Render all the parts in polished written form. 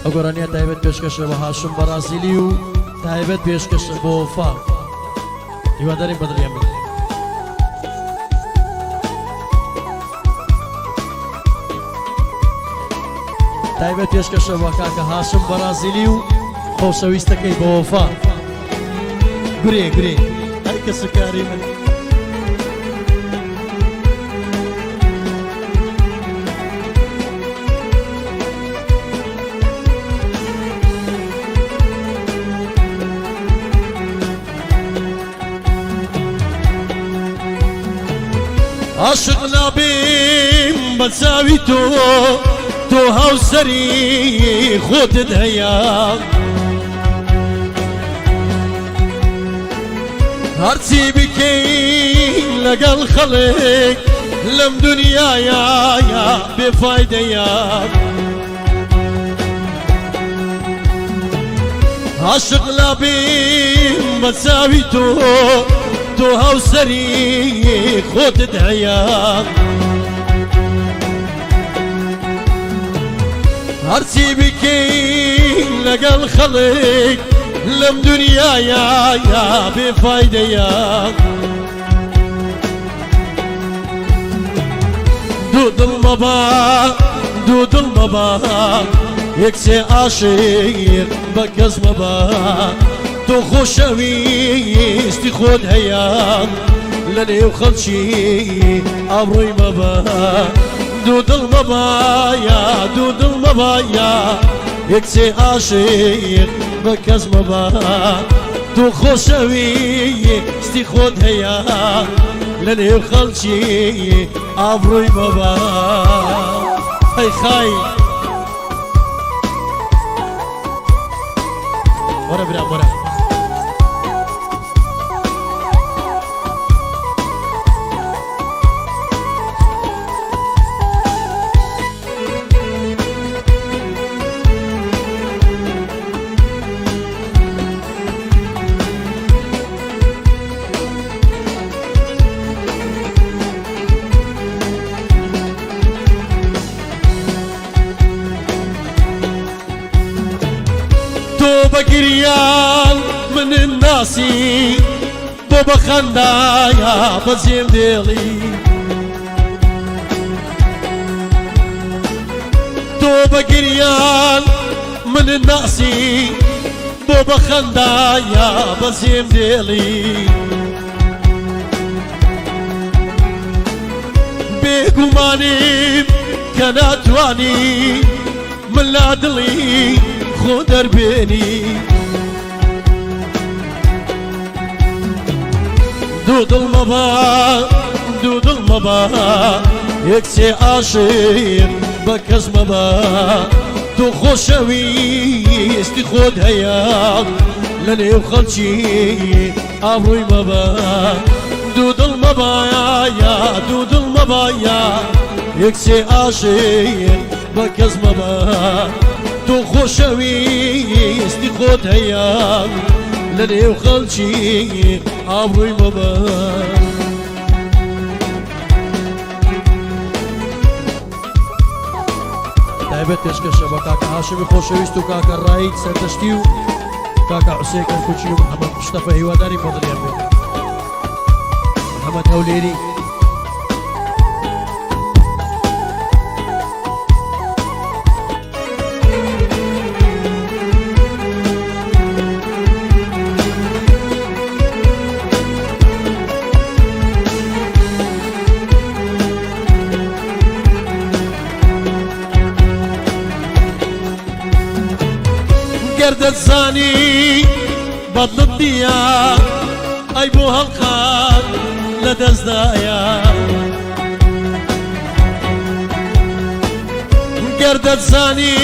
ئەگۆرانیە تایبەت پێشکەشە بە هاشم بەرازیلی و تایبەت پێشکەشە بۆ وەفا هیوادارین بەدڵیان بێت. تایبەت پێشکەشە بە کاکە هاشم بەرازیلی و خۆشەویستەکەی بە وەفا. گورێ گورێ ئەی کەسەکاری من عاشق نابیم بەچاوی تۆ هاوسەری خۆتت هەیە هەرچی بکەین لەگەڵ خەڵک لەم دنیایە بێفایدەیە عاشق نابیم بەچاوی تۆ هاوسەری خۆتت هەیە هەرچی بکەین لەگەڵ خەڵک لەم دنیایە بێفایدەیە دوو دڵ مەبا یەکسێ عاشق بە کەس مەبا تۆ خۆشەویستی خۆت هەیە لە نێو خەڵکی ئابڕۆی مەبە دوو دڵ مەبایە یەکسێ عاشق بە کەس مەبە تۆ خۆشەویستی خۆت هەیە لە نێو خەڵکی ئابڕۆی مەبە. ئەی خای وەرە برا وەرە بەگریان من ناسی بۆ بە خەندایە بەجێم دێڵی تۆ بەگریان من ناسی بۆ بە خەندایە بەجێم دێڵی بێگومانیم کە ناتوانی من لا دڵی خۆ دەربێنی دوو دڵ مەبا یەکسێ عاشق بە کەس مەبا تۆ خۆشەویستی خۆت هەیە لە نێو خەڵکی ئابڕۆی مەبە دوو دڵ مەبایە یەکسێ عاشق بە کەس مەبە تۆ خۆشەویستی خۆت هەیە لە نێو خەڵکی ئابڕۆی مەبە. تایبەت پێشکەشە بە کاکە هاشمی خۆشەویست و کاکە ڕایت سەردەشتی و کاکە حوسێن کەرکوچی و محەممەد مشتەفە هیواداری بەدڵیان بێت. محەممەد هەولێری گەردەت زانی بەدڵت دیە ئەی بۆ هەڵقات لە دەستدایە گەردەت زانی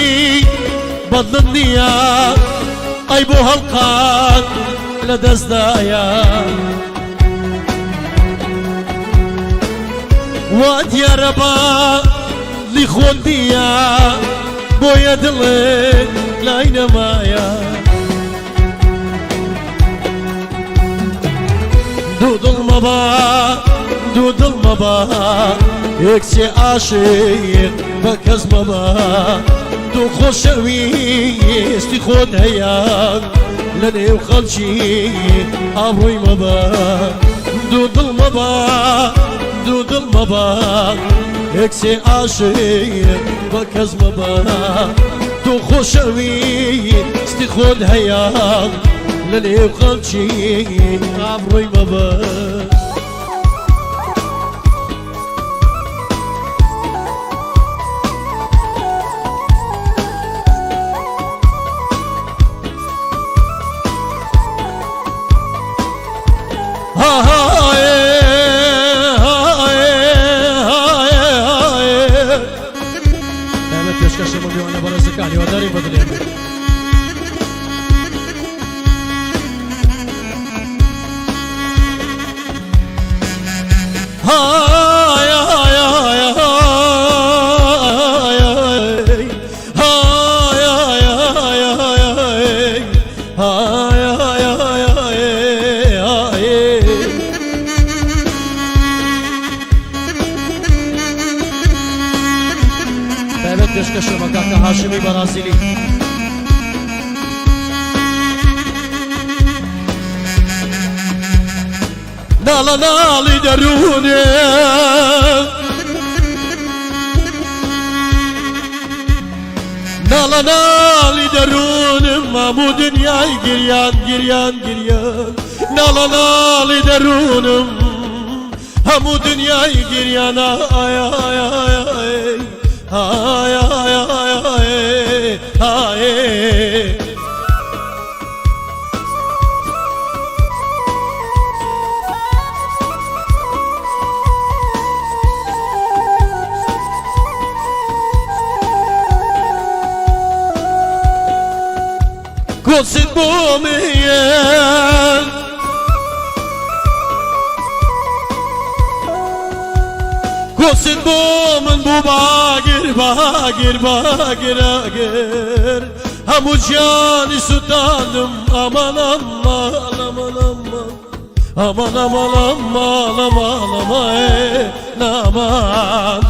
بەدڵت نییە ئەی بۆ هەڵقات لە دەستدایە وا دیارە بە لی خۆت دیە بۆیە دڵت لای نەمایە دوو دڵ مەبا یەکسێ عاشق بە کەس مەبە دوو خۆشەویستی خۆت هەیە لە نێو خەڵکی ئابڕۆی مەبە دوو دڵ مەبە دوو دڵ مەبە یەکسێ عاشق بە کەس مەبە دوو خۆشەویستی خۆت هەیە لە نێو خەڵکی ئابڕۆی مەبە پێشکەشەمە میوانە بەڕێزەکانی وەداری بەدلێن پێشکەشەمە کاکە هاشمی بەرازیلی ناڵە ناڵی دەروونێ ناڵە ناڵی دەروونم هەموو دنیای گریان گریان گریان ناڵە ناڵی دەروونم هەموو دنیای گریانە ئایا ئایا ئایا هاي هاي هاي هاي قصة بوميان قصة بومن بو باقر باقر باقر باقر همو جاني سودانم aman aman aman aman aman aman aman aman aman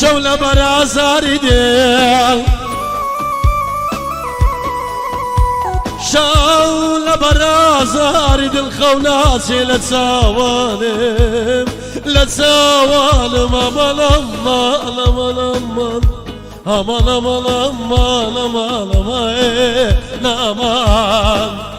شولا برازاري ديل شولا برازاري ديل خوناسي لتساوالم لتساوالم امان امان امان امان امان امان امان امان امان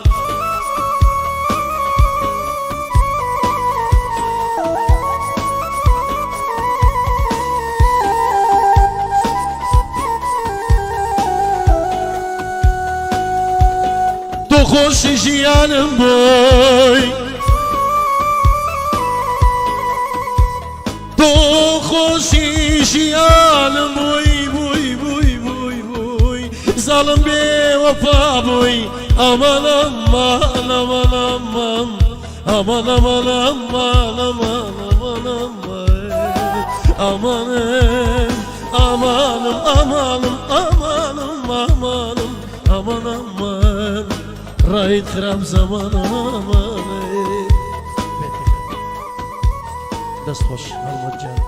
خوش ژیانم بووی تو خۆشی ژیانم بووی بووی بووی بووی بووی زاڵم بێوەفا بووی ئەمان ئەمان ئەمان ئەمان ئەمان ئەمان ئەمان ئەمان ئەمان ئەمانم ئەمانم ئەمانم ئەمانم ئەمان ئەمان رايت خرام زمان أماني دست خوش هالمجال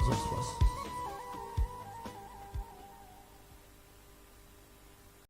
زرت